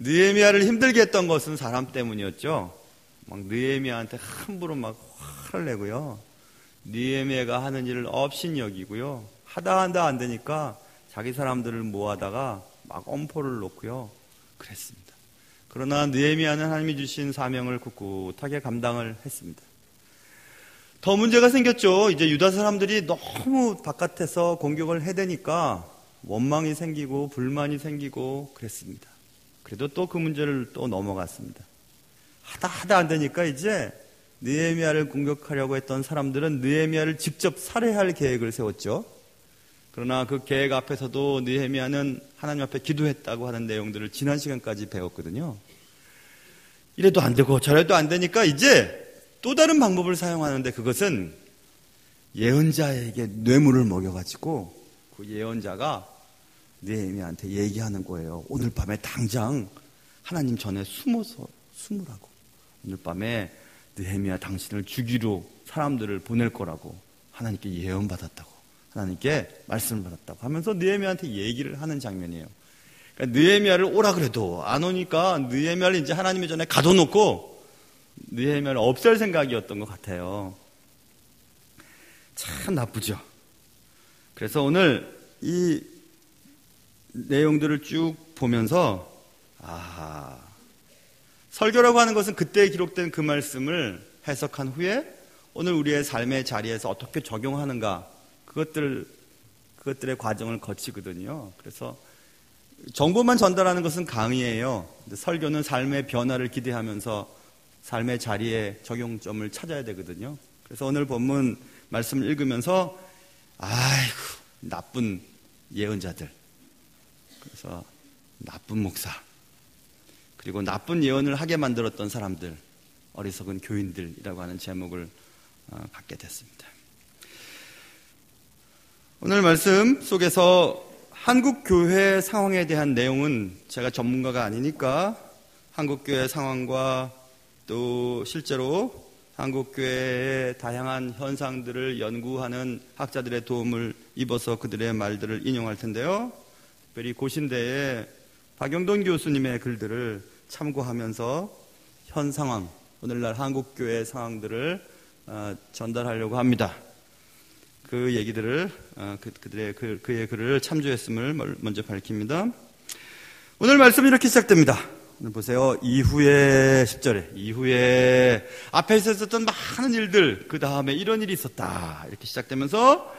느헤미야를 힘들게 했던 것은 사람 때문이었죠. 막 느헤미야한테 함부로 막 화를 내고요. 느헤미야가 하는 일을 업신 여기고요. 하다 안 되니까 자기 사람들을 모아다가 막 엄포를 놓고요. 그랬습니다. 그러나 느헤미야는 하나님이 주신 사명을 꿋꿋하게 감당을 했습니다. 더 문제가 생겼죠. 이제 유다 사람들이 너무 바깥에서 공격을 해대니까 원망이 생기고 불만이 생기고 그랬습니다. 그래도 또 그 문제를 또 넘어갔습니다. 하다 안 되니까 이제 느헤미야를 공격하려고 했던 사람들은 느헤미야를 직접 살해할 계획을 세웠죠. 그러나 그 계획 앞에서도 느헤미야는 하나님 앞에 기도했다고 하는 내용들을 지난 시간까지 배웠거든요. 이래도 안 되고 저래도 안 되니까 이제 또 다른 방법을 사용하는데, 그것은 예언자에게 뇌물을 먹여가지고 그 예언자가 느헤미야한테 얘기하는 거예요. 오늘 밤에 당장 하나님 전에 숨으라고. 오늘 밤에 느헤미야 당신을 죽이러 사람들을 보낼 거라고 하나님께 예언받았다고, 하나님께 말씀을 받았다고 하면서 느헤미야한테 얘기를 하는 장면이에요. 그러니까 느헤미야를 오라 그래도 안 오니까 느헤미야를 이제 하나님의 전에 가둬놓고 느헤미야를 없앨 생각이었던 것 같아요. 참 나쁘죠. 그래서 오늘 이 내용들을 쭉 보면서 설교라고 하는 것은 그때 기록된 그 말씀을 해석한 후에 오늘 우리의 삶의 자리에서 어떻게 적용하는가, 그것들의 과정을 거치거든요. 그래서 정보만 전달하는 것은 강의예요. 근데 설교는 삶의 변화를 기대하면서 삶의 자리에 적용점을 찾아야 되거든요. 그래서 오늘 본문 말씀을 읽으면서 아이고 나쁜 예언자들, 그래서 나쁜 목사, 그리고 나쁜 예언을 하게 만들었던 사람들, 어리석은 교인들이라고 하는 제목을 갖게 됐습니다. 오늘 말씀 속에서 한국교회 상황에 대한 내용은 제가 전문가가 아니니까 한국교회 상황과 또 실제로 한국교회의 다양한 현상들을 연구하는 학자들의 도움을 입어서 그들의 말들을 인용할 텐데요. 특별히 고신대의 박영돈 교수님의 글들을 참고하면서 현 상황, 오늘날 한국교회 상황들을 전달하려고 합니다. 그 얘기들을 그의 글을 참조했음을 먼저 밝힙니다. 오늘 말씀이 이렇게 시작됩니다. 오늘 보세요. 이후에 10절에 이후에 앞에 있었던 많은 일들, 그 다음에 이런 일이 있었다 이렇게 시작되면서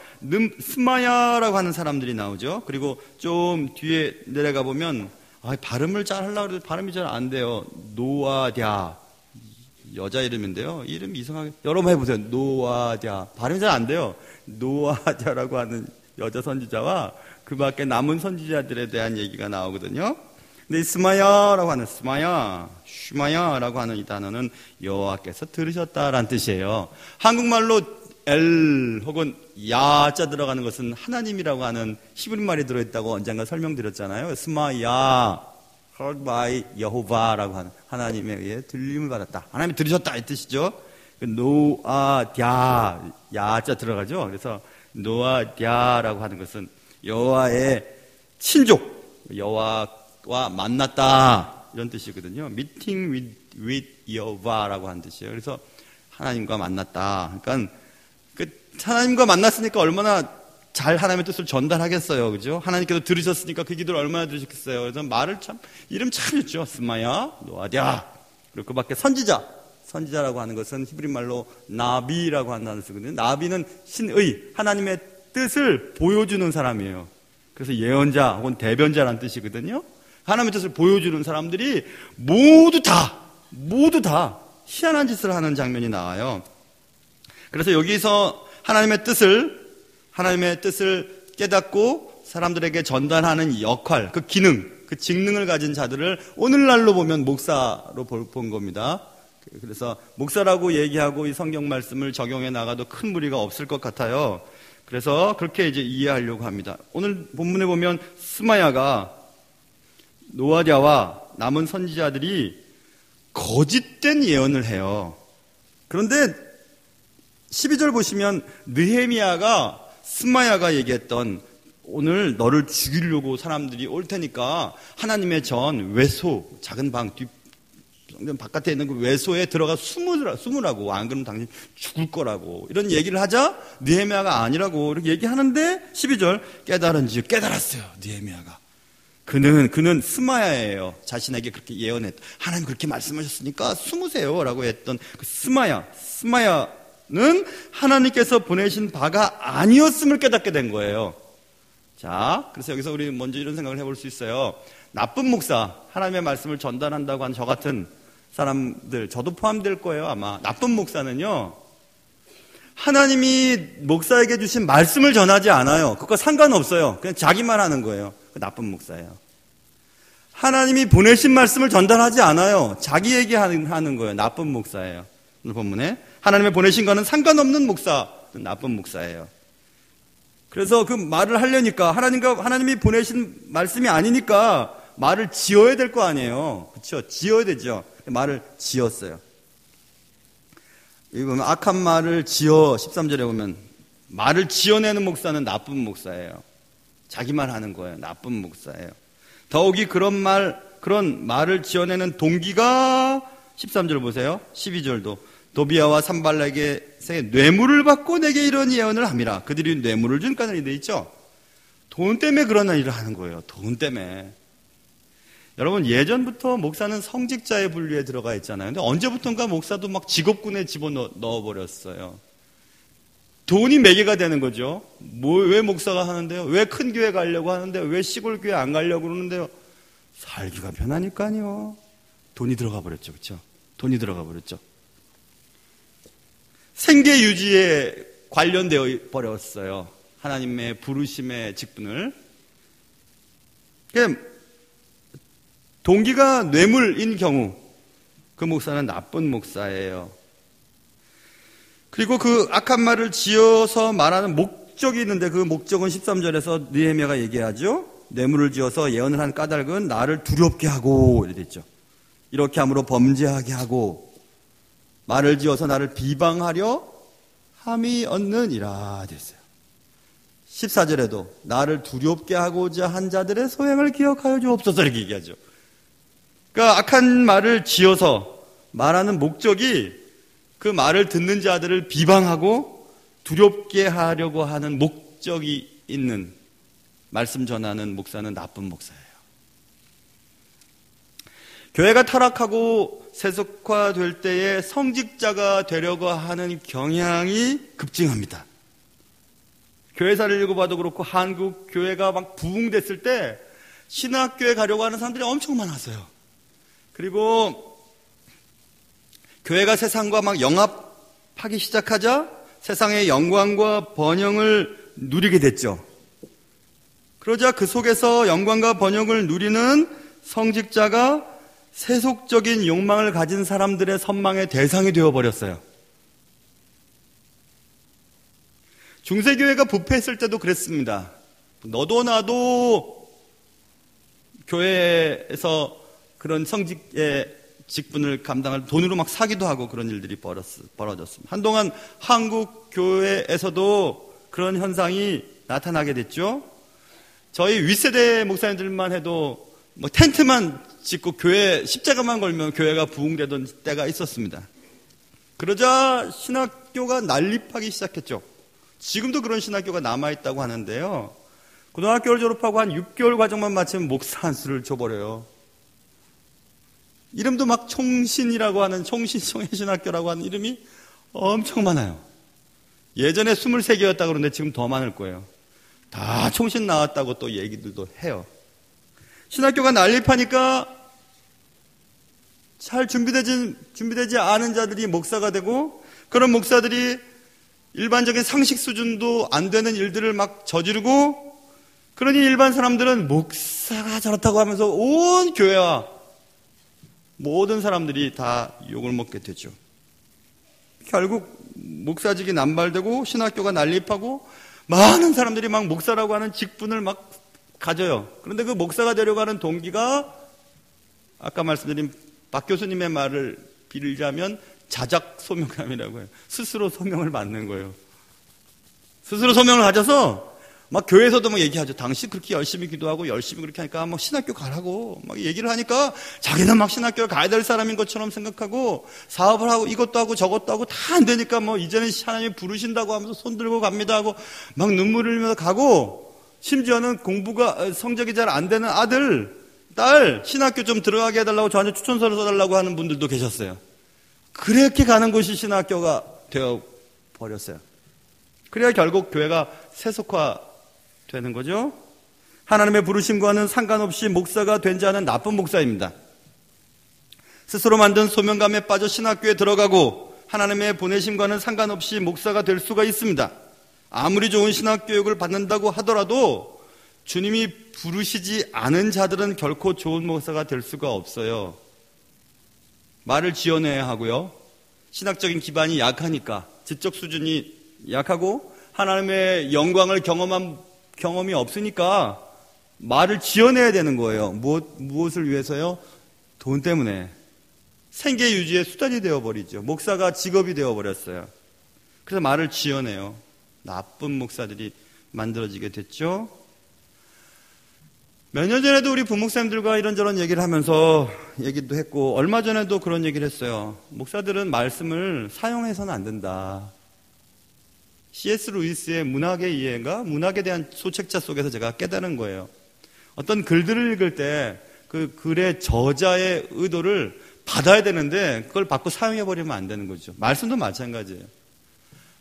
스마야라고 하는 사람들이 나오죠. 그리고 좀 뒤에 내려가 보면 발음을 잘 하려고 해도 발음이 잘 안 돼요. 노아랴, 여자 이름인데요. 이름이 이상하게, 여러분 해보세요. 노아랴, 발음이 잘 안 돼요. 노아랴라고 하는 여자 선지자와 그 밖에 남은 선지자들에 대한 얘기가 나오거든요. 근데 이 스마야라고 하는 슈마야라고 하는 이 단어는 여호와께서 들으셨다라는 뜻이에요. 한국말로 엘 혹은 야자 들어가는 것은 하나님이라고 하는 히브리 말이 들어있다고 언젠가 설명드렸잖아요. 스마야, heard by 여호바라고 하는, 하나님에 의해 들림을 받았다, 하나님이 들으셨다 이 뜻이죠. 노아랴, 야자 들어가죠. 그래서 노아랴라고 하는 것은 여호와의 친족, 여호와와 만났다 이런 뜻이거든요. meeting with 여호와라고 하는 뜻이에요. 그래서 하나님과 만났다. 그러니까 하나님과 만났으니까 얼마나 잘 하나님의 뜻을 전달하겠어요, 그죠? 하나님께서 들으셨으니까 그 기도를 얼마나 들으셨겠어요. 그래서 말을 이름 참 좋죠. 스마야, 노아랴. 그리고 그 밖에 선지자라고 하는 것은 히브리 말로 나비라고 하는 단어를 쓰거든요. 나비는 신의, 하나님의 뜻을 보여주는 사람이에요. 그래서 예언자 혹은 대변자라는 뜻이거든요. 하나님의 뜻을 보여주는 사람들이 모두 다 희한한 짓을 하는 장면이 나와요. 그래서 여기서 하나님의 뜻을 깨닫고 사람들에게 전달하는 역할, 그 기능, 그 직능을 가진 자들을 오늘날로 보면 목사로 본 겁니다. 그래서 목사라고 얘기하고 이 성경 말씀을 적용해 나가도 큰 무리가 없을 것 같아요. 그래서 그렇게 이제 이해하려고 합니다. 오늘 본문에 보면 스마야가 노아랴와 남은 선지자들이 거짓된 예언을 해요. 그런데 12절 보시면 느헤미야가 스마야가 얘기했던 오늘 너를 죽이려고 사람들이 올 테니까 하나님의 전 외소, 작은 방 뒷 성전 바깥에 있는 그 외소에 들어가 숨으라고. 안 그러면 당신 죽을 거라고. 이런 얘기를 하자 느헤미야가 아니라고 이렇게 얘기하는데 12절 깨달은지 깨달았어요. 느헤미야가. 그는 스마야예요. 자신에게 그렇게 예언했다. 하나님 그렇게 말씀하셨으니까 숨으세요라고 했던 그 스마야는 하나님께서 보내신 바가 아니었음을 깨닫게 된 거예요. 자, 그래서 여기서 우리 먼저 이런 생각을 해볼 수 있어요. 나쁜 목사, 하나님의 말씀을 전달한다고 하는 저 같은 사람들, 저도 포함될 거예요, 아마. 나쁜 목사는요, 하나님이 목사에게 주신 말씀을 전하지 않아요. 그거 상관없어요. 그냥 자기만 하는 거예요. 그 나쁜 목사예요. 하나님이 보내신 말씀을 전달하지 않아요. 자기 얘기하는 거예요. 나쁜 목사예요. 오늘 본문에 하나님의 보내신 거는 상관없는 목사, 나쁜 목사예요. 그래서 그 말을 하려니까 하나님이 보내신 말씀이 아니니까 말을 지어야 될 거 아니에요. 그렇죠? 지어야 되죠. 말을 지었어요. 여기 보면 악한 말을 지어 13절에 보면 말을 지어내는 목사는 나쁜 목사예요. 자기만 하는 거예요. 나쁜 목사예요. 더욱이 그런 말을 지어내는 동기가 13절 보세요. 12절도 도비아와 산발락에게 뇌물을 받고 내게 이런 예언을 함이라. 그들이 뇌물을 준 까닭이 돼 있죠. 돈 때문에 그런 일을 하는 거예요. 돈 때문에. 여러분, 예전부터 목사는 성직자의 분류에 들어가 있잖아요. 근데 언제부턴가 목사도 막 직업군에 집어넣어버렸어요. 돈이 매개가 되는 거죠. 왜 목사가 하는데요? 왜 큰 교회 가려고 하는데요? 왜 시골 교회 안 가려고 그러는데요? 살기가 편하니까요. 돈이 들어가 버렸죠. 그렇죠? 돈이 들어가 버렸죠. 생계 유지에 관련되어 버렸어요. 하나님의 부르심의 직분을. 동기가 뇌물인 경우 그 목사는 나쁜 목사예요. 그리고 그 악한 말을 지어서 말하는 목적이 있는데 그 목적은 13절에서 느헤미야가 얘기하죠. 뇌물을 지어서 예언을 한 까닭은 나를 두렵게 하고 이렇게 됐죠. 이렇게 함으로 범죄하게 하고 말을 지어서 나를 비방하려 함이 얻느니라 됐어요. 14절에도 나를 두렵게 하고자 한 자들의 소행을 기억하여 주옵소서 이렇게 얘기하죠. 그러니까 악한 말을 지어서 말하는 목적이 그 말을 듣는 자들을 비방하고 두렵게 하려고 하는 목적이 있는 말씀 전하는 목사는 나쁜 목사예요. 교회가 타락하고 세속화될 때에 성직자가 되려고 하는 경향이 급증합니다. 교회사를 읽어봐도 그렇고 한국 교회가 막 부흥됐을 때 신학교에 가려고 하는 사람들이 엄청 많았어요. 그리고 교회가 세상과 막 영합하기 시작하자 세상의 영광과 번영을 누리게 됐죠. 그러자 그 속에서 영광과 번영을 누리는 성직자가 세속적인 욕망을 가진 사람들의 선망의 대상이 되어버렸어요. 중세교회가 부패했을 때도 그랬습니다. 너도 나도 교회에서 그런 성직의 직분을 감당할 돈으로 막 사기도 하고 그런 일들이 벌어졌습니다. 한동안 한국 교회에서도 그런 현상이 나타나게 됐죠. 저희 윗세대 목사님들만 해도 뭐 텐트만 짓고 교회 십자가만 걸면 교회가 부흥되던 때가 있었습니다. 그러자 신학교가 난립하기 시작했죠. 지금도 그런 신학교가 남아있다고 하는데요. 고등학교를 졸업하고 한 6개월 과정만 마치면 목사 한 수를 줘버려요. 이름도 막 총신이라고 하는 총신신학교라고 하는 이름이 엄청 많아요. 예전에 23개였다고 그러는데 지금 더 많을 거예요. 다 총신 나왔다고 또 얘기들도 해요. 신학교가 난립하니까 잘 준비되지 않은 자들이 목사가 되고 그런 목사들이 일반적인 상식 수준도 안 되는 일들을 막 저지르고 그러니 일반 사람들은 목사가 저렇다고 하면서 온 교회와 모든 사람들이 다 욕을 먹게 되죠. 결국 목사직이 남발되고 신학교가 난립하고 많은 사람들이 막 목사라고 하는 직분을 막 가져요. 그런데 그 목사가 되려고 하는 동기가 아까 말씀드린 박 교수님의 말을 빌자면 자작 소명감이라고 해요. 스스로 소명을 받는 거예요. 스스로 소명을 가져서 막 교회에서도 막 얘기하죠. 당신 그렇게 열심히 기도하고 열심히 그렇게 하니까 막 신학교 가라고 막 얘기를 하니까 자기는 막 신학교 가야 될 사람인 것처럼 생각하고 사업을 하고 이것도 하고 저것도 하고 다 안 되니까 뭐 이제는 하나님이 부르신다고 하면서 손 들고 갑니다 하고 막 눈물을 흘리면서 가고, 심지어는 공부가 성적이 잘 안 되는 아들, 딸 신학교 좀 들어가게 해달라고 저한테 추천서를 써달라고 하는 분들도 계셨어요. 그렇게 가는 곳이 신학교가 되어 버렸어요. 그래야 결국 교회가 세속화되는 거죠. 하나님의 부르심과는 상관없이 목사가 된 자는 나쁜 목사입니다. 스스로 만든 소명감에 빠져 신학교에 들어가고 하나님의 보내심과는 상관없이 목사가 될 수가 있습니다. 아무리 좋은 신학교육을 받는다고 하더라도 주님이 부르시지 않은 자들은 결코 좋은 목사가 될 수가 없어요. 말을 지어내야 하고요. 신학적인 기반이 약하니까, 지적 수준이 약하고 하나님의 영광을 경험한 경험이 없으니까 말을 지어내야 되는 거예요. 무엇을 위해서요? 돈 때문에. 생계 유지의 수단이 되어버리죠. 목사가 직업이 되어버렸어요. 그래서 말을 지어내요. 나쁜 목사들이 만들어지게 됐죠. 몇 년 전에도 우리 부목사님들과 이런저런 얘기를 하면서 얘기도 했고, 얼마 전에도 그런 얘기를 했어요. 목사들은 말씀을 사용해서는 안 된다. C.S. 루이스의 문학의 이해가 문학에 대한 소책자 속에서 제가 깨달은 거예요. 어떤 글들을 읽을 때 그 글의 저자의 의도를 받아야 되는데 그걸 받고 사용해버리면 안 되는 거죠. 말씀도 마찬가지예요.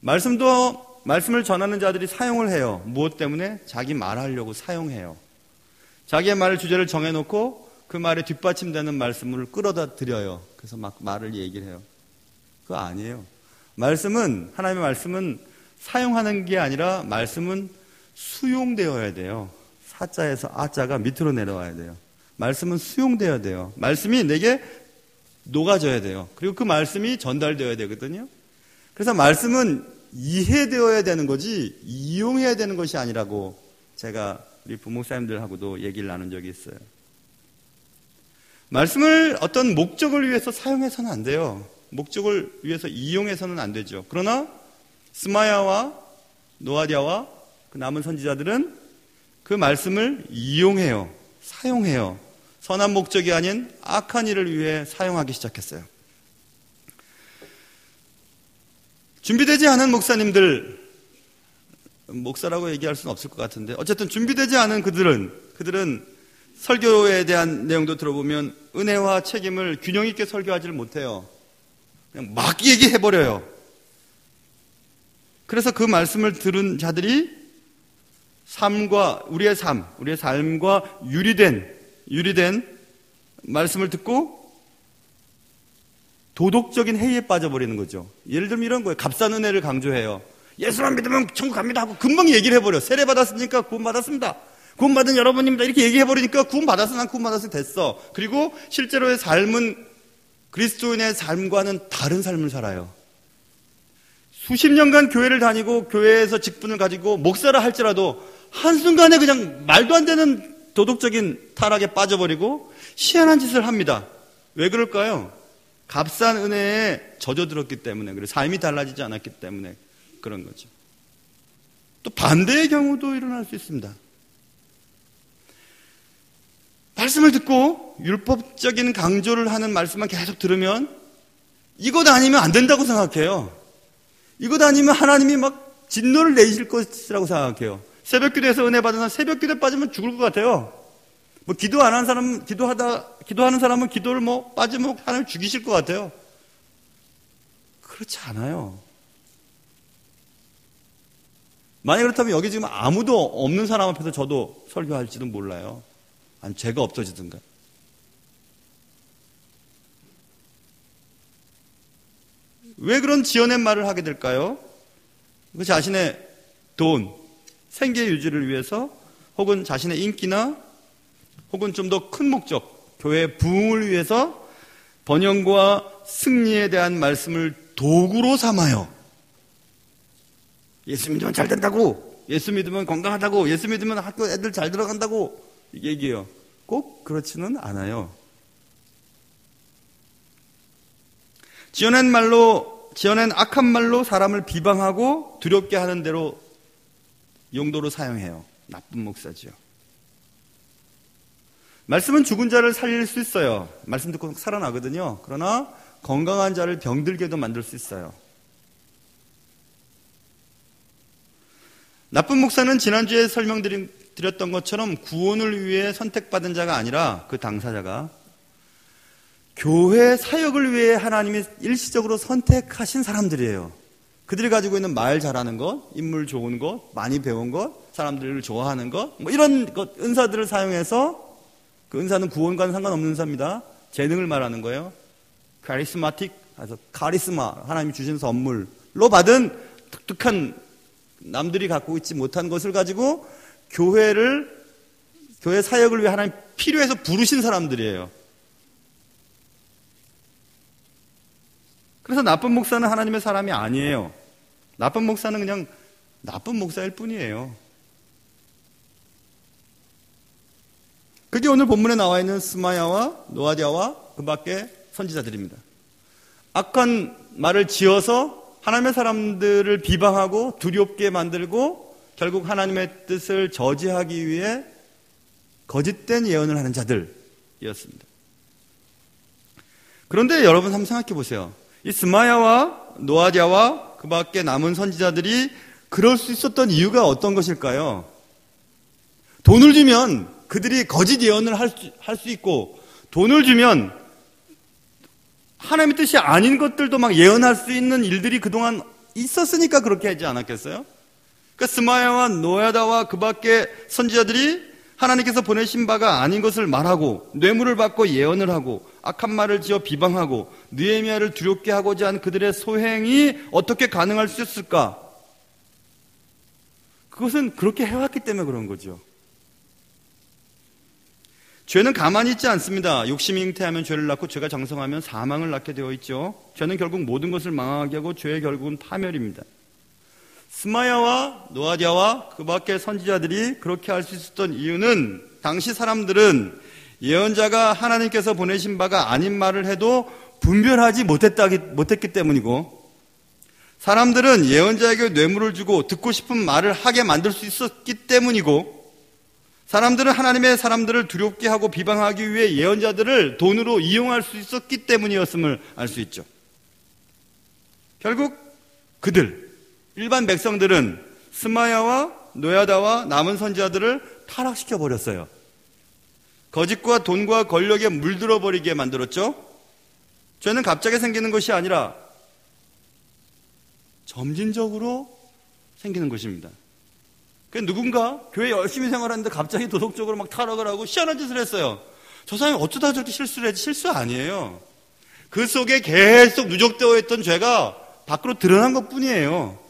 말씀을 전하는 자들이 사용을 해요. 무엇 때문에? 자기 말하려고 사용해요. 자기의 말 주제를 정해놓고 그 말에 뒷받침되는 말씀을 끌어다 드려요. 그래서 막 말을 얘기를 해요. 그거 아니에요. 하나님의 말씀은 사용하는 게 아니라 말씀은 수용되어야 돼요. 사자에서 아자가 밑으로 내려와야 돼요. 말씀은 수용되어야 돼요. 말씀이 내게 녹아져야 돼요. 그리고 그 말씀이 전달되어야 되거든요. 그래서 말씀은 이해되어야 되는 거지 이용해야 되는 것이 아니라고 제가 우리 부목사님들하고도 얘기를 나눈 적이 있어요. 말씀을 어떤 목적을 위해서 사용해서는 안 돼요. 목적을 위해서 이용해서는 안 되죠. 그러나 스마야와 노아디아와 그 남은 선지자들은 그 말씀을 이용해요. 사용해요. 선한 목적이 아닌 악한 일을 위해 사용하기 시작했어요. 준비되지 않은 목사님들, 목사라고 얘기할 수는 없을 것 같은데 어쨌든 준비되지 않은 그들은 설교에 대한 내용도 들어보면 은혜와 책임을 균형 있게 설교하지를 못해요. 그냥 막 얘기해버려요. 그래서 그 말씀을 들은 자들이 우리의 삶과 유리된 말씀을 듣고 도덕적인 해이에 빠져버리는 거죠. 예를 들면 이런 거예요. 값싼 은혜를 강조해요. 예수만 믿으면 천국 갑니다 하고 금방 얘기를 해버려. 세례 받았으니까 구원 받았습니다. 구원 받은 여러분입니다. 이렇게 얘기해버리니까 구원 받았어, 난 구원 받았어, 됐어. 그리고 실제로의 삶은 그리스도인의 삶과는 다른 삶을 살아요. 수십 년간 교회를 다니고 교회에서 직분을 가지고 목사라 할지라도 한순간에 그냥 말도 안 되는 도덕적인 타락에 빠져버리고 희한한 짓을 합니다. 왜 그럴까요? 값싼 은혜에 젖어들었기 때문에, 그리고 삶이 달라지지 않았기 때문에 그런 거죠. 또 반대의 경우도 일어날 수 있습니다. 말씀을 듣고 율법적인 강조를 하는 말씀만 계속 들으면 이것 아니면 안 된다고 생각해요. 이것 아니면 하나님이 막 진노를 내실 것이라고 생각해요. 새벽기도에서 은혜 받은 사람 새벽기도에 빠지면 죽을 것 같아요. 뭐 기도 안 하는 사람, 기도하는 사람은 기도를 빠지면 하나님 죽이실 것 같아요. 그렇지 않아요. 만약 그렇다면 여기 지금 아무도 없는 사람 앞에서 저도 설교할지도 몰라요. 아니, 죄가 없어지든가. 왜 그런 지어낸 말을 하게 될까요? 그 자신의 돈, 생계 유지를 위해서, 혹은 자신의 인기나 혹은 좀 더 큰 목적, 교회의 부흥을 위해서 번영과 승리에 대한 말씀을 도구로 삼아요. 예수 믿으면 잘 된다고, 예수 믿으면 건강하다고, 예수 믿으면 학교 애들 잘 들어간다고 얘기해요. 꼭 그렇지는 않아요. 지어낸 악한 말로 사람을 비방하고 두렵게 하는 대로 용도로 사용해요. 나쁜 목사지요. 말씀은 죽은 자를 살릴 수 있어요. 말씀 듣고 살아나거든요. 그러나 건강한 자를 병들게도 만들 수 있어요. 나쁜 목사는 지난주에 설명드렸던 것처럼 구원을 위해 선택받은 자가 아니라 그 당사자가 교회 사역을 위해 하나님이 일시적으로 선택하신 사람들이에요. 그들이 가지고 있는 말 잘하는 것, 인물 좋은 것, 많이 배운 것, 사람들을 좋아하는 것, 뭐 이런 것, 은사들을 사용해서, 그 은사는 구원과는 상관없는 은사입니다. 재능을 말하는 거예요. 카리스마틱, 그래서 카리스마, 하나님이 주신 선물로 받은 독특한 남들이 갖고 있지 못한 것을 가지고 교회 사역을 위해 하나님 필요해서 부르신 사람들이에요. 그래서 나쁜 목사는 하나님의 사람이 아니에요. 나쁜 목사는 그냥 나쁜 목사일 뿐이에요. 그게 오늘 본문에 나와 있는 스마야와 노아디아와 그 밖의 선지자들입니다. 악한 말을 지어서 하나님의 사람들을 비방하고 두렵게 만들고 결국 하나님의 뜻을 저지하기 위해 거짓된 예언을 하는 자들이었습니다. 그런데 여러분 한번 생각해 보세요. 이 스마야와 노아디아와 그 밖에 남은 선지자들이 그럴 수 있었던 이유가 어떤 것일까요? 돈을 주면 그들이 거짓 예언을 할 수 있고, 돈을 주면 하나님의 뜻이 아닌 것들도 막 예언할 수 있는 일들이 그동안 있었으니까 그렇게 하지 않았겠어요? 그러니까 스마야와 노아디아와 그 밖에 선지자들이 하나님께서 보내신 바가 아닌 것을 말하고 뇌물을 받고 예언을 하고 악한 말을 지어 비방하고 느헤미야를 두렵게 하고자 한 그들의 소행이 어떻게 가능할 수 있을까? 그것은 그렇게 해왔기 때문에 그런 거죠. 죄는 가만히 있지 않습니다. 욕심이 잉태하면 죄를 낳고 죄가 장성하면 사망을 낳게 되어 있죠. 죄는 결국 모든 것을 망하게 하고 죄의 결국은 파멸입니다. 스마야와 노아디아와 그 밖의 선지자들이 그렇게 할 수 있었던 이유는 당시 사람들은 예언자가 하나님께서 보내신 바가 아닌 말을 해도 분별하지 못했기 때문이고, 사람들은 예언자에게 뇌물을 주고 듣고 싶은 말을 하게 만들 수 있었기 때문이고, 사람들은 하나님의 사람들을 두렵게 하고 비방하기 위해 예언자들을 돈으로 이용할 수 있었기 때문이었음을 알 수 있죠. 결국 그들 일반 백성들은 스마야와 노아디아와 남은 선지자들을 타락시켜 버렸어요. 거짓과 돈과 권력에 물들어 버리게 만들었죠. 죄는 갑자기 생기는 것이 아니라 점진적으로 생기는 것입니다. 누군가 교회 열심히 생활하는데 갑자기 도덕적으로 막 타락을 하고 희한한 짓을 했어요. 저 사람이 어쩌다 저렇게 실수를 했지? 실수 아니에요. 그 속에 계속 누적되어 있던 죄가 밖으로 드러난 것뿐이에요.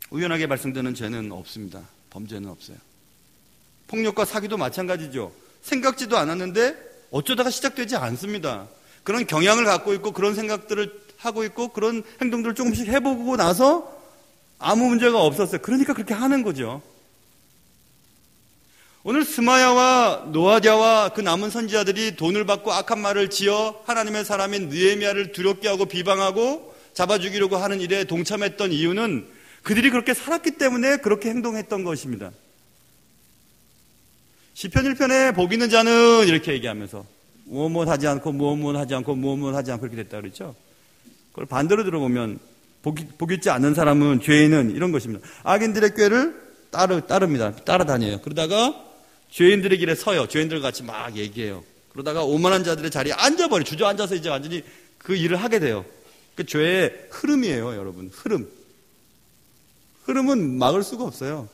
우연하게 발생되는 죄는 없습니다. 범죄는 없어요. 폭력과 사기도 마찬가지죠. 생각지도 않았는데 어쩌다가 시작되지 않습니다. 그런 경향을 갖고 있고 그런 생각들을 하고 있고 그런 행동들을 조금씩 해보고 나서 아무 문제가 없었어요. 그러니까 그렇게 하는 거죠. 오늘 스마야와 노아디아와 그 남은 선지자들이 돈을 받고 악한 말을 지어 하나님의 사람인 느헤미야를 두렵게 하고 비방하고 잡아 죽이려고 하는 일에 동참했던 이유는 그들이 그렇게 살았기 때문에 그렇게 행동했던 것입니다. 시편 1편에 복 있는 자는 이렇게 얘기하면서 무엇 하지 않고 무엇 하지 않고 무엇 하지 않고 이렇게 됐다 그랬죠. 그걸 반대로 들어보면 복 있지 않는 사람은, 죄인은 이런 것입니다. 악인들의 꾀를 따릅니다. 따라다녀요. 그러다가 죄인들의 길에 서요. 죄인들과 같이 막 얘기해요. 그러다가 오만한 자들의 자리에 앉아버려요. 주저앉아서 이제 완전히 그 일을 하게 돼요. 그 죄의 흐름이에요, 여러분. 흐름은 막을 수가 없어요.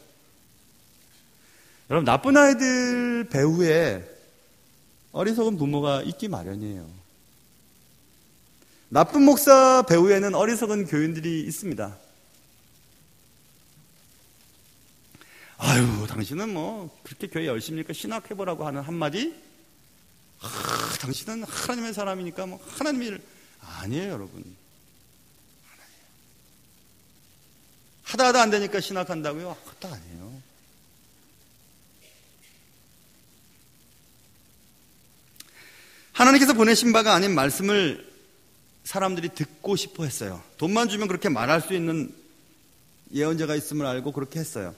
여러분, 나쁜 아이들 배후에 어리석은 부모가 있기 마련이에요. 나쁜 목사 배후에는 어리석은 교인들이 있습니다. 아유, 당신은 뭐 그렇게 교회 열심히니까 신학해보라고 하는 한마디? 당신은 하나님의 사람이니까 뭐 하나님의 일 아니에요, 여러분. 하다 안 되니까 신학한다고요? 그것도 아니에요. 하나님께서 보내신 바가 아닌 말씀을 사람들이 듣고 싶어 했어요. 돈만 주면 그렇게 말할 수 있는 예언자가 있음을 알고 그렇게 했어요.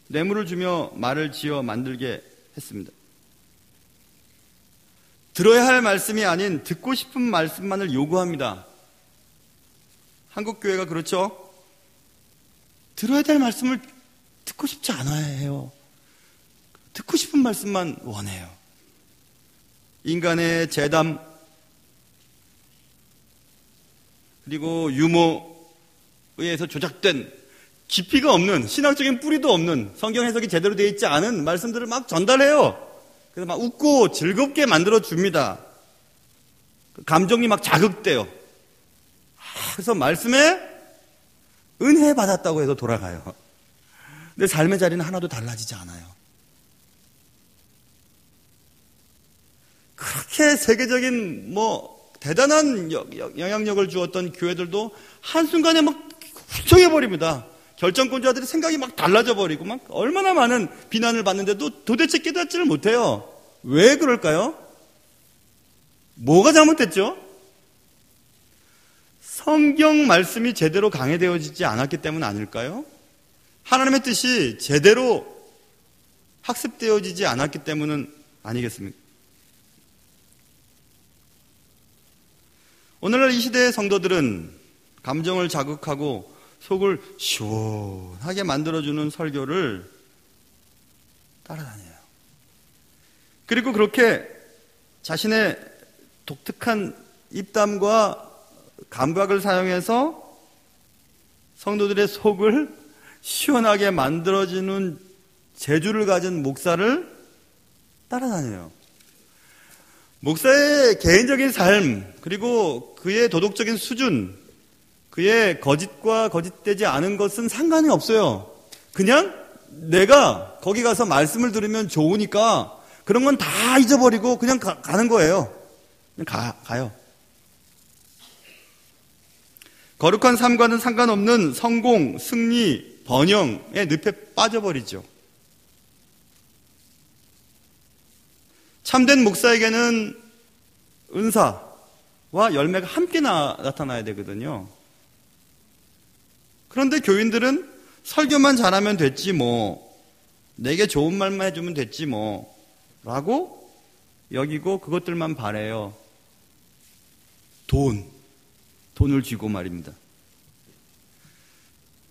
뇌물을 주며 말을 지어 만들게 했습니다. 들어야 할 말씀이 아닌 듣고 싶은 말씀만을 요구합니다. 한국 교회가 그렇죠? 들어야 될 말씀을 듣고 싶지 않아야 해요. 듣고 싶은 말씀만 원해요. 인간의 재담, 그리고 유머에 의해서 조작된 깊이가 없는, 신학적인 뿌리도 없는, 성경 해석이 제대로 되어 있지 않은 말씀들을 막 전달해요. 그래서 막 웃고 즐겁게 만들어 줍니다. 감정이 막 자극돼요. 그래서 말씀에 은혜 받았다고 해서 돌아가요. 근데 삶의 자리는 하나도 달라지지 않아요. 그렇게 세계적인 대단한 영향력을 주었던 교회들도 한순간에 막 훌청해버립니다. 결정권자들의 생각이 막 달라져 버리고 막 얼마나 많은 비난을 받는데도 도대체 깨닫지를 못해요. 왜 그럴까요? 뭐가 잘못됐죠? 성경 말씀이 제대로 강해되어지지 않았기 때문 아닐까요? 하나님의 뜻이 제대로 학습되어지지 않았기 때문은 아니겠습니까? 오늘날 이 시대의 성도들은 감정을 자극하고 속을 시원하게 만들어주는 설교를 따라다녀요. 그리고 그렇게 자신의 독특한 입담과 감각을 사용해서 성도들의 속을 시원하게 만들어주는 재주를 가진 목사를 따라다녀요. 목사의 개인적인 삶, 그리고 그의 도덕적인 수준, 그의 거짓과 거짓되지 않은 것은 상관이 없어요. 그냥 내가 거기 가서 말씀을 들으면 좋으니까 그런 건 다 잊어버리고 그냥 가는 거예요. 그냥 가요. 거룩한 삶과는 상관없는 성공, 승리, 번영의 늪에 빠져버리죠. 참된 목사에게는 은사와 열매가 함께 나타나야 되거든요. 그런데 교인들은 설교만 잘하면 됐지 내게 좋은 말만 해주면 됐지 라고 여기고 그것들만 바래요. 돈을 쥐고 말입니다.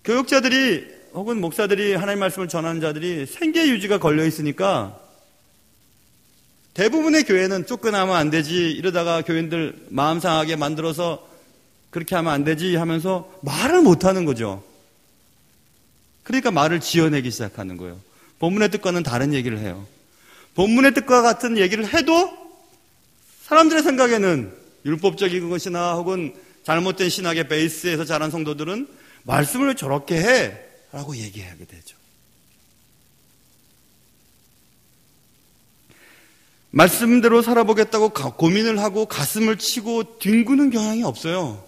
교육자들이 혹은 목사들이 하나님의 말씀을 전하는 자들이 생계 유지가 걸려 있으니까 대부분의 교회는 쫓겨나면 안 되지, 이러다가 교인들 마음 상하게 만들어서 그렇게 하면 안 되지 하면서 말을 못하는 거죠. 그러니까 말을 지어내기 시작하는 거예요. 본문의 뜻과는 다른 얘기를 해요. 본문의 뜻과 같은 얘기를 해도 사람들의 생각에는 율법적인 것이나 혹은 잘못된 신학의 베이스에서 자란 성도들은 말씀을 왜 저렇게 해? 라고 얘기하게 되죠. 말씀대로 살아보겠다고 고민을 하고 가슴을 치고 뒹구는 경향이 없어요.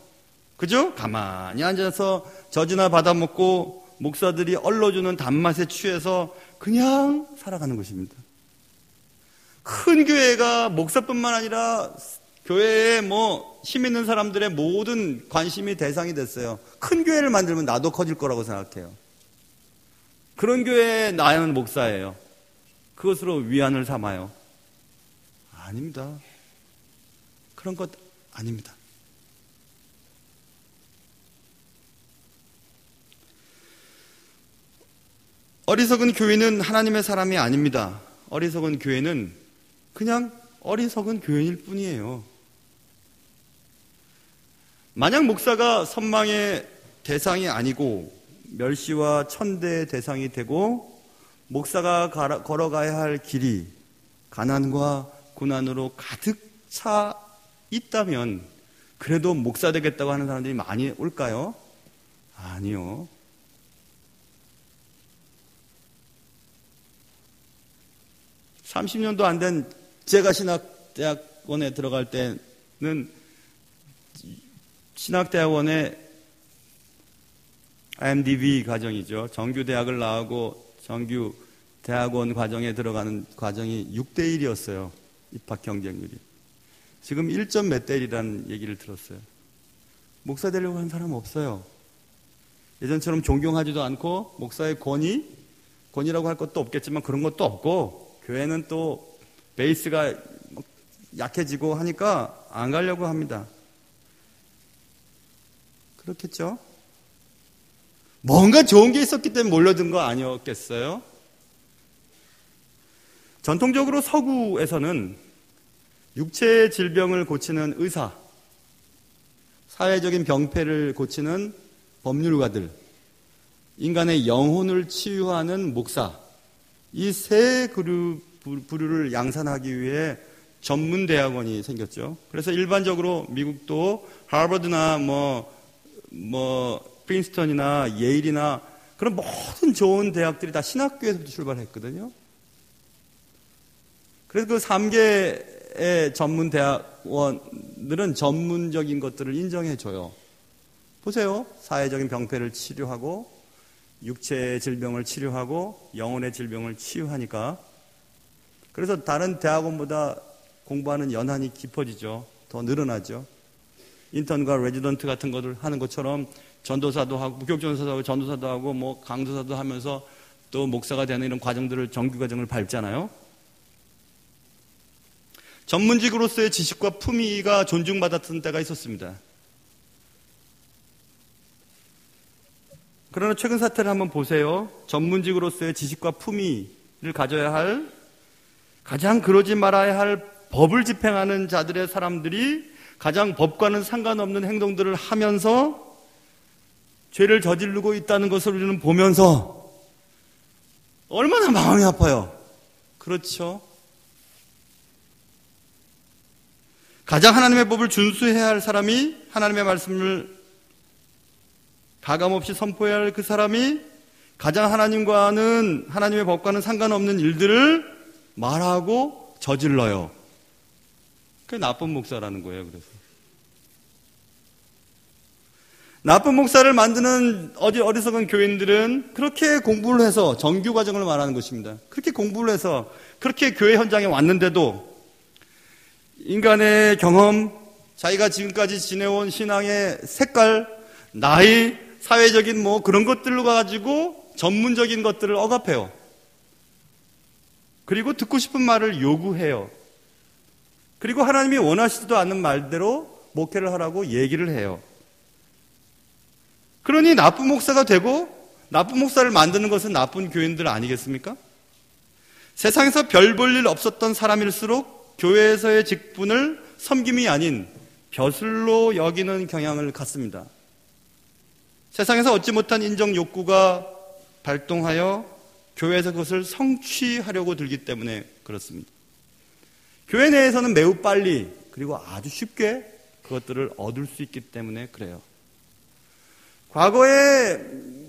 그죠? 가만히 앉아서 젖이나 받아먹고 목사들이 얼러주는 단맛에 취해서 그냥 살아가는 것입니다. 큰 교회가 목사뿐만 아니라 교회에 힘 있는 사람들의 모든 관심이 대상이 됐어요. 큰 교회를 만들면 나도 커질 거라고 생각해요. 그런 교회에 나는 목사예요. 그것으로 위안을 삼아요. 아닙니다. 그런 것 아닙니다. 어리석은 교인은 하나님의 사람이 아닙니다. 어리석은 교인은 그냥 어리석은 교인일 뿐이에요. 만약 목사가 선망의 대상이 아니고 멸시와 천대의 대상이 되고 목사가 걸어가야 할 길이 가난과 고난으로 가득 차 있다면 그래도 목사 되겠다고 하는 사람들이 많이 올까요? 아니요. (30년도) 안 된 제가 신학대학원에 들어갈 때는 신학대학원에 IMDb 과정이죠. 정규대학을 나오고 정규대학원 과정에 들어가는 과정이 6대 1이었어요. 입학 경쟁률이. 지금 1점 몇 대 1이라는 얘기를 들었어요. 목사 되려고 하는 사람은 없어요. 예전처럼 존경하지도 않고 목사의 권위라고 할 것도 없겠지만 그런 것도 없고 교회는 또 베이스가 약해지고 하니까 안 가려고 합니다. 그렇겠죠? 뭔가 좋은 게 있었기 때문에 몰려든 거 아니었겠어요? 전통적으로 서구에서는 육체의 질병을 고치는 의사, 사회적인 병폐를 고치는 법률가들, 인간의 영혼을 치유하는 목사, 이 세 부류를 양산하기 위해 전문 대학원이 생겼죠. 그래서 일반적으로 미국도 하버드나 프린스턴이나 예일이나 그런 모든 좋은 대학들이 다 신학교에서부터 출발했거든요. 그래서 그 3개의 전문 대학원들은 전문적인 것들을 인정해줘요. 보세요. 사회적인 병폐를 치료하고 육체의 질병을 치료하고 영혼의 질병을 치유하니까. 그래서 다른 대학원보다 공부하는 연한이 깊어지죠. 더 늘어나죠. 인턴과 레지던트 같은 것을 하는 것처럼 전도사도 하고 목격 전도사도 하고 전도사도 하고 강도사도 하면서 또 목사가 되는 이런 과정들을 정규 과정을 밟잖아요. 전문직으로서의 지식과 품위가 존중받았던 때가 있었습니다. 그러나 최근 사태를 한번 보세요. 전문직으로서의 지식과 품위를 가져야 할, 가장 그러지 말아야 할 법을 집행하는 자들의 사람들이 가장 법과는 상관없는 행동들을 하면서 죄를 저지르고 있다는 것을 우리는 보면서 얼마나 마음이 아파요. 그렇죠? 가장 하나님의 법을 준수해야 할 사람이, 하나님의 말씀을 가감없이 선포해야 할 그 사람이 가장 하나님의 법과는 상관없는 일들을 말하고 저질러요. 그게 나쁜 목사라는 거예요. 그래서 나쁜 목사를 만드는 어리석은 교인들은 그렇게 공부를 해서, 정규 과정을 말하는 것입니다. 그렇게 공부를 해서 그렇게 교회 현장에 왔는데도 인간의 경험, 자기가 지금까지 지내온 신앙의 색깔, 나이, 사회적인 그런 것들로 가지고 전문적인 것들을 억압해요. 그리고 듣고 싶은 말을 요구해요. 그리고 하나님이 원하시지도 않는 말대로 목회를 하라고 얘기를 해요. 그러니 나쁜 목사가 되고 나쁜 목사를 만드는 것은 나쁜 교인들 아니겠습니까? 세상에서 별 볼 일 없었던 사람일수록 교회에서의 직분을 섬김이 아닌 벼슬로 여기는 경향을 갖습니다. 세상에서 얻지 못한 인정 욕구가 발동하여 교회에서 그것을 성취하려고 들기 때문에 그렇습니다. 교회 내에서는 매우 빨리 그리고 아주 쉽게 그것들을 얻을 수 있기 때문에 그래요. 과거에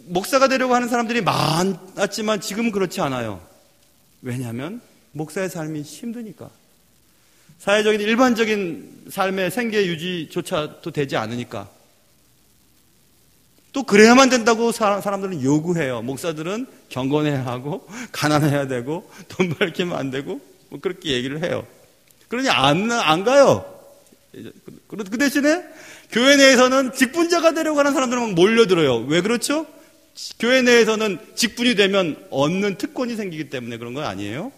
목사가 되려고 하는 사람들이 많았지만 지금은 그렇지 않아요. 왜냐하면 목사의 삶이 힘드니까. 사회적인 일반적인 삶의 생계 유지조차도 되지 않으니까. 또 그래야만 된다고 사람들은 요구해요. 목사들은 경건해야 하고 가난해야 되고 돈 밝히면 안 되고 그렇게 얘기를 해요. 그러니 안 가요. 그 대신에 교회 내에서는 직분자가 되려고 하는 사람들은 몰려들어요. 왜 그렇죠? 교회 내에서는 직분이 되면 얻는 특권이 생기기 때문에 그런 거 아니에요?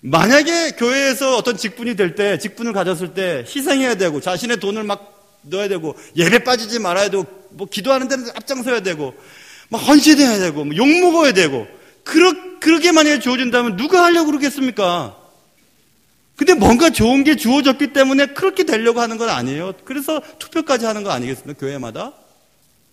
만약에 교회에서 어떤 직분이 될 때, 직분을 가졌을 때 희생해야 되고 자신의 돈을 막 넣어야 되고 예배 빠지지 말아야 되고 기도하는 데는 앞장서야 되고 헌신해야 되고 욕 먹어야 되고 그렇게 만약에 주어진다면 누가 하려고 그러겠습니까? 근데 뭔가 좋은 게 주어졌기 때문에 그렇게 되려고 하는 건 아니에요. 그래서 투표까지 하는 거 아니겠습니까? 교회마다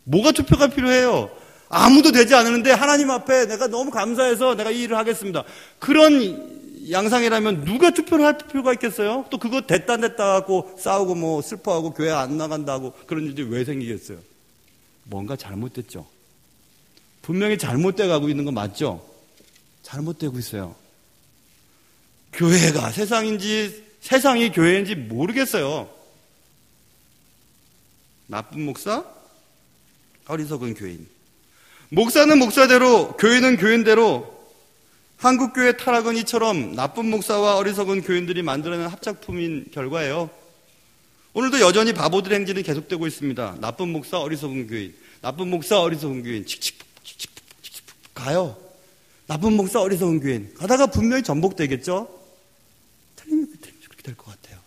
뭐가 투표가 필요해요? 아무도 되지 않았는데 하나님 앞에 내가 너무 감사해서 내가 이 일을 하겠습니다. 그런 양상이라면 누가 투표를 할 필요가 있겠어요? 또 그거 됐다 하고 싸우고 슬퍼하고 교회 안 나간다고 그런 일들이 왜 생기겠어요? 뭔가 잘못됐죠. 분명히 잘못돼 가고 있는 거 맞죠? 잘못되고 있어요. 교회가 세상이 교회인지 모르겠어요. 나쁜 목사, 어리석은 교인. 목사는 목사대로, 교회는 교인대로. 한국교회 타락은 이처럼 나쁜 목사와 어리석은 교인들이 만들어낸 합작품인 결과예요. 오늘도 여전히 바보들의 행진이 계속되고 있습니다. 나쁜 목사, 어리석은 교인. 나쁜 목사, 어리석은 교인. 칙칙 가요. 나쁜 목사, 어리석은 교인. 가다가 분명히 전복되겠죠? 틀리면 그렇게 될 것 같아요.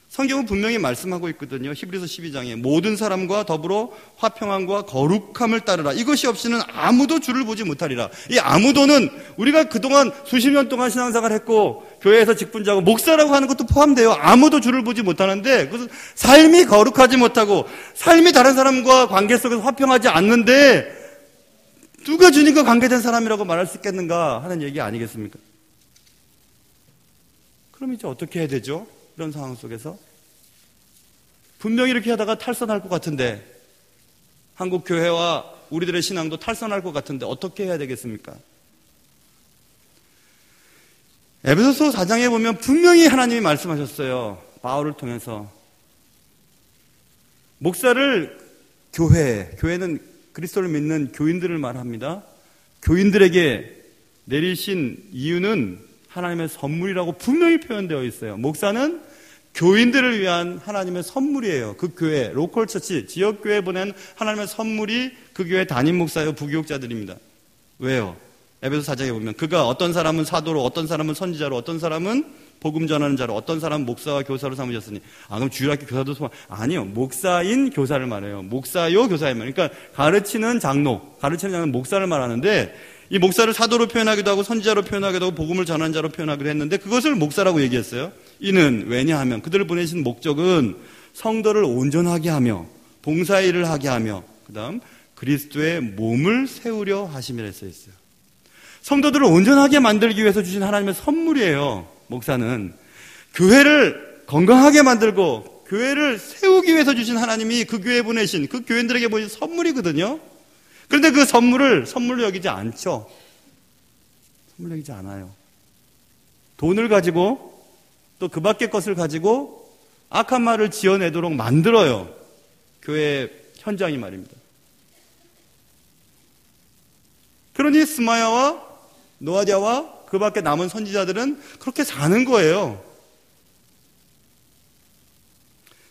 성경은 분명히 말씀하고 있거든요. 히브리서 12장에 모든 사람과 더불어 화평함과 거룩함을 따르라. 이것이 없이는 아무도 주를 보지 못하리라. 이 아무도는 우리가 그동안 수십 년 동안 신앙생활을 했고 교회에서 직분자고 목사라고 하는 것도 포함돼요. 아무도 주를 보지 못하는데 그것은 삶이 거룩하지 못하고 삶이 다른 사람과 관계 속에서 화평하지 않는데 누가 주님과 관계된 사람이라고 말할 수 있겠는가 하는 얘기 아니겠습니까? 그럼 이제 어떻게 해야 되죠? 이런 상황 속에서 분명히 이렇게 하다가 탈선할 것 같은데 한국 교회와 우리들의 신앙도 탈선할 것 같은데 어떻게 해야 되겠습니까? 에베소서 4장에 보면 분명히 하나님이 말씀하셨어요. 바울을 통해서 목사를 교회는 그리스도를 믿는 교인들을 말합니다. 교인들에게 내리신 이유는 하나님의 선물이라고 분명히 표현되어 있어요. 목사는 교인들을 위한 하나님의 선물이에요. 그 교회, 로컬 처치, 지역교회에 보낸 하나님의 선물이 그 교회 담임 목사요, 부교육자들입니다. 왜요? 에베소 4장에 보면 그가 어떤 사람은 사도로, 어떤 사람은 선지자로, 어떤 사람은 복음 전하는 자로, 어떤 사람은 목사와 교사로 삼으셨으니. 그럼 주일학교 교사도 아니요. 목사인 교사를 말해요. 목사요 교사의 말. 그러니까 가르치는 장로, 목사를 말하는데 이 목사를 사도로 표현하기도 하고 선지자로 표현하기도 하고 복음을 전하는 자로 표현하기도 했는데 그것을 목사라고 얘기했어요. 이는 왜냐하면 그들을 보내신 목적은 성도를 온전하게 하며 봉사의 일을 하게 하며 그다음 그리스도의 몸을 세우려 하심이라 써 있어요. 성도들을 온전하게 만들기 위해서 주신 하나님의 선물이에요. 목사는 교회를 건강하게 만들고 교회를 세우기 위해서 주신 하나님이 그 교회에 보내신 그 교인들에게 보내신 선물이거든요. 그런데 그 선물을 선물로 여기지 않죠. 선물로 여기지 않아요. 돈을 가지고 또 그 밖의 것을 가지고 악한 말을 지어내도록 만들어요. 교회 현장이 말입니다. 그러니 스마야와 노아디아와 그 밖에 남은 선지자들은 그렇게 사는 거예요.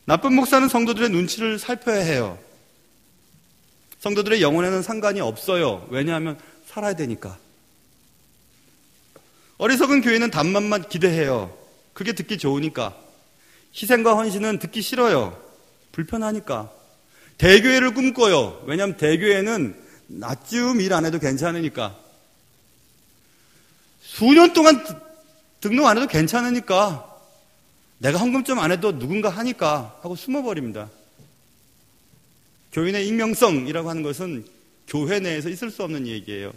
나쁜 목사는 성도들의 눈치를 살펴야 해요. 성도들의 영혼에는 상관이 없어요. 왜냐하면 살아야 되니까. 어리석은 교회는 단맛만 기대해요. 그게 듣기 좋으니까. 희생과 헌신은 듣기 싫어요. 불편하니까. 대교회를 꿈꿔요. 왜냐하면 대교회는 낮쯤 일 안 해도 괜찮으니까. 수년 동안 등록 안 해도 괜찮으니까. 내가 헌금 좀 안 해도 누군가 하니까 하고 숨어버립니다. 교인의 익명성이라고 하는 것은 교회 내에서 있을 수 없는 얘기예요.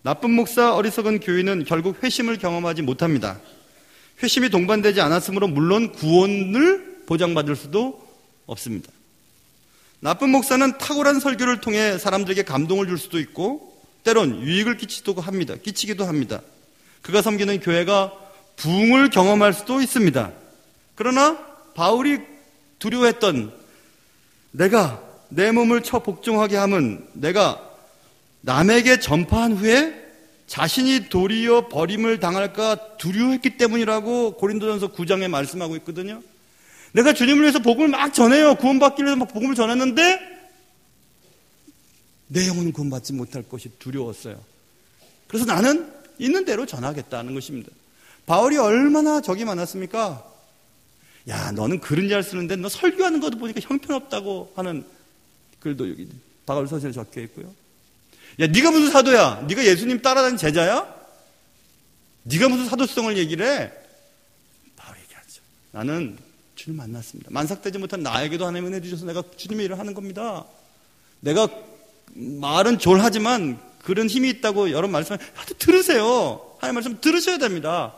나쁜 목사, 어리석은 교인은 결국 회심을 경험하지 못합니다. 회심이 동반되지 않았으므로 물론 구원을 보장받을 수도 없습니다. 나쁜 목사는 탁월한 설교를 통해 사람들에게 감동을 줄 수도 있고 때론 유익을 끼치기도 합니다. 그가 섬기는 교회가 부흥을 경험할 수도 있습니다. 그러나 바울이 두려워했던 내가 내 몸을 쳐 복종하게 함은 내가 남에게 전파한 후에 자신이 도리어 버림을 당할까 두려워했기 때문이라고 고린도전서 9장에 말씀하고 있거든요. 내가 주님을 위해서 복음을 막 전해요. 구원받기 위해서 막 복음을 전했는데 내 영혼은 구원받지 못할 것이 두려웠어요. 그래서 나는 있는 대로 전하겠다는 것입니다. 바울이 얼마나 적이 많았습니까? 야, 너는 글은 잘 쓰는데 너 설교하는 것도 보니까 형편없다고 하는 글도 여기 바울 서신에 적혀 있고요. 야, 네가 무슨 사도야? 네가 예수님 따라다니는 제자야? 네가 무슨 사도성을 얘기를 해? 바울이 얘기하죠. 나는 주님 만났습니다. 만삭되지 못한 나에게도 하나님 은혜 주셔서 내가 주님의 일을 하는 겁니다. 내가 말은 졸하지만 글은 힘이 있다고 여러 말씀을 하여튼 들으세요. 하나님 말씀 들으셔야 됩니다.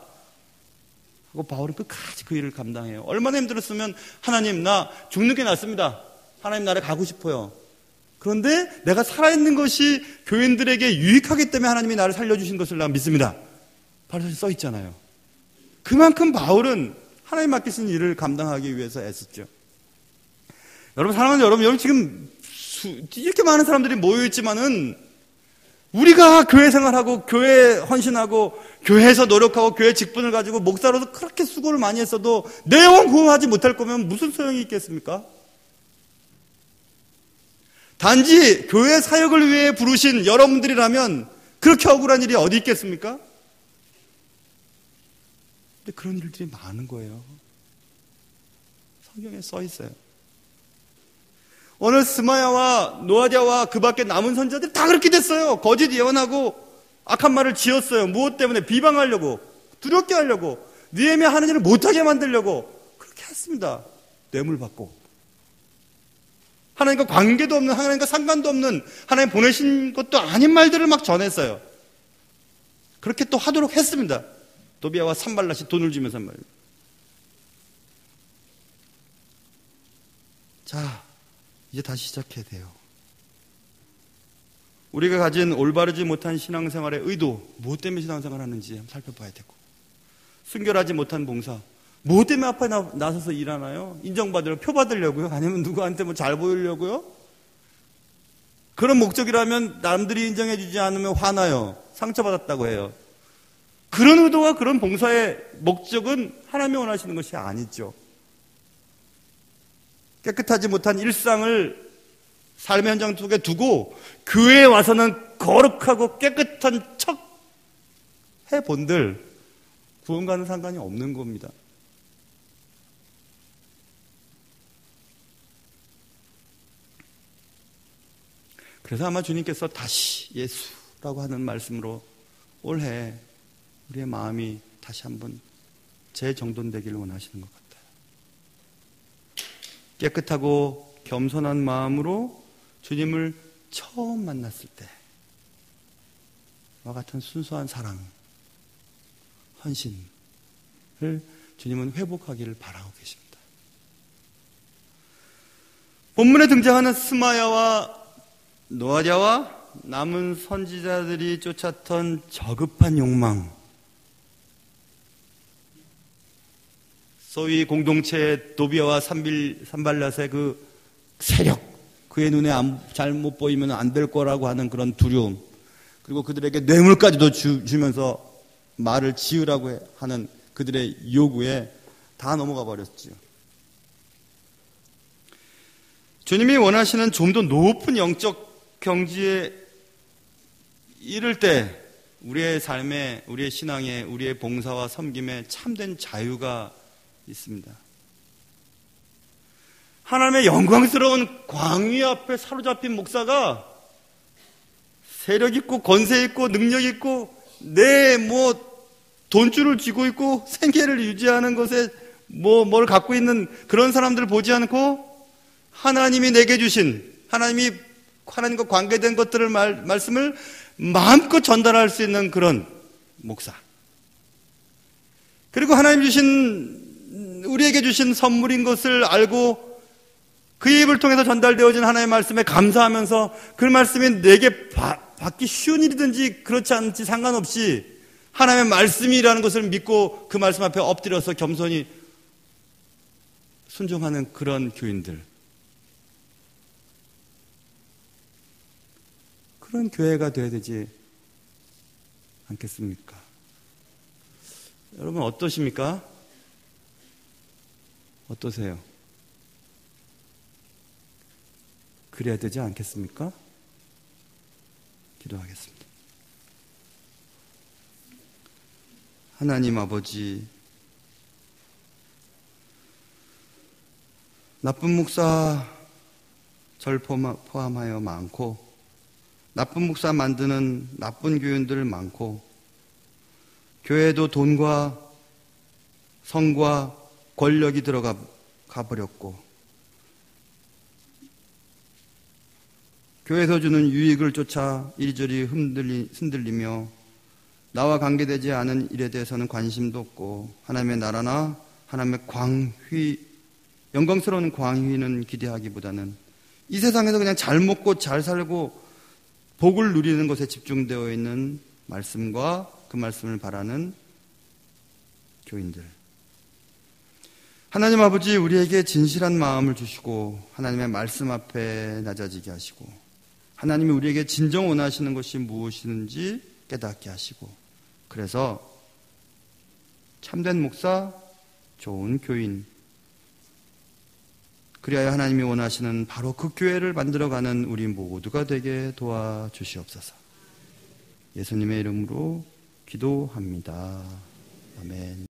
하고 바울은 끝까지 그 일을 감당해요. 얼마나 힘들었으면 하나님 나 죽는 게 낫습니다. 하나님 나라 가고 싶어요. 그런데 내가 살아있는 것이 교인들에게 유익하기 때문에 하나님이 나를 살려주신 것을 난 믿습니다. 바로 써 있잖아요. 그만큼 바울은 하나님 맡기신 일을 감당하기 위해서 애썼죠. 여러분 사랑하는 여러분 지금 이렇게 많은 사람들이 모여있지만은 우리가 교회 생활하고 교회 헌신하고 교회에서 노력하고 교회 직분을 가지고 목사로서 그렇게 수고를 많이 했어도 내 영혼 구원하지 못할 거면 무슨 소용이 있겠습니까? 단지 교회 사역을 위해 부르신 여러분들이라면 그렇게 억울한 일이 어디 있겠습니까? 근데 그런 일들이 많은 거예요. 성경에 써 있어요. 오늘 스마야와 노아디아와 그 밖에 남은 선지자들이 다 그렇게 됐어요. 거짓 예언하고 악한 말을 지었어요. 무엇 때문에? 비방하려고, 두렵게 하려고, 느헤미야 하는 일을 못하게 만들려고 그렇게 했습니다. 뇌물 받고 하나님과 관계도 없는, 하나님과 상관도 없는, 하나님 보내신 것도 아닌 말들을 막 전했어요. 그렇게 또 하도록 했습니다. 도비아와 산발랏이 돈을 주면서 말이에요. 자, 이제 다시 시작해야 돼요. 우리가 가진 올바르지 못한 신앙생활의 의도, 무엇 때문에 신앙생활을 하는지 한번 살펴봐야 되고, 순결하지 못한 봉사, 무엇 때문에 앞에 나서서 일하나요? 인정받으려고, 표 받으려고요? 아니면 누구한테 뭐 잘 보이려고요? 그런 목적이라면 남들이 인정해주지 않으면 화나요. 상처받았다고 해요. 그런 의도와 그런 봉사의 목적은 하나님이 원하시는 것이 아니죠. 깨끗하지 못한 일상을 삶의 현장 속에 두고 교회에 와서는 거룩하고 깨끗한 척 해본들 구원과는 상관이 없는 겁니다. 그래서 아마 주님께서 다시 예수라고 하는 말씀으로 올해 우리의 마음이 다시 한번 재정돈되기를 원하시는 것 같아요. 깨끗하고 겸손한 마음으로 주님을 처음 만났을 때와 같은 순수한 사랑, 헌신을 주님은 회복하기를 바라고 계십니다. 본문에 등장하는 스마야와 노아디아와 남은 선지자들이 쫓았던 저급한 욕망, 소위 공동체의 도비아와 산발랏의 그 세력, 그의 눈에 잘못 보이면 안 될 거라고 하는 그런 두려움, 그리고 그들에게 뇌물까지도 주면서 말을 지으라고 하는 그들의 요구에 다 넘어가 버렸지요. 주님이 원하시는 좀 더 높은 영적 경지에 이를 때 우리의 삶에, 우리의 신앙에, 우리의 봉사와 섬김에 참된 자유가 있습니다. 하나님의 영광스러운 광위 앞에 사로잡힌 목사가 세력 있고 권세 있고 능력 있고 내 돈줄을 쥐고 있고 생계를 유지하는 것에 뭘 갖고 있는 그런 사람들을 보지 않고 하나님이 내게 주신, 하나님과 관계된 것들을 말씀을 마음껏 전달할 수 있는 그런 목사, 그리고 우리에게 주신 선물인 것을 알고 그 입을 통해서 전달되어진 하나님의 말씀에 감사하면서 그 말씀이 내게 받기 쉬운 일이든지 그렇지 않지 상관없이 하나님의 말씀이라는 것을 믿고 그 말씀 앞에 엎드려서 겸손히 순종하는 그런 교인들, 그런 교회가 되어야 되지 않겠습니까? 여러분 어떠십니까? 어떠세요? 그래야 되지 않겠습니까? 기도하겠습니다. 하나님 아버지, 나쁜 목사 절 포함하여 많고, 나쁜 목사 만드는 나쁜 교인들 많고, 교회에도 돈과 성과 권력이 들어가 버렸고, 교회에서 주는 유익을 쫓아 이리저리 흔들리며 나와 관계되지 않은 일에 대해서는 관심도 없고, 하나님의 나라나 하나님의 광휘, 영광스러운 광휘는 기대하기보다는 이 세상에서 그냥 잘 먹고 잘 살고 복을 누리는 것에 집중되어 있는 말씀과 그 말씀을 바라는 교인들, 하나님 아버지, 우리에게 진실한 마음을 주시고 하나님의 말씀 앞에 낮아지게 하시고 하나님이 우리에게 진정 원하시는 것이 무엇인지 깨닫게 하시고, 그래서 참된 목사, 좋은 교인, 그리하여 하나님이 원하시는 바로 그 교회를 만들어가는 우리 모두가 되게 도와주시옵소서. 예수님의 이름으로 기도합니다. 아멘.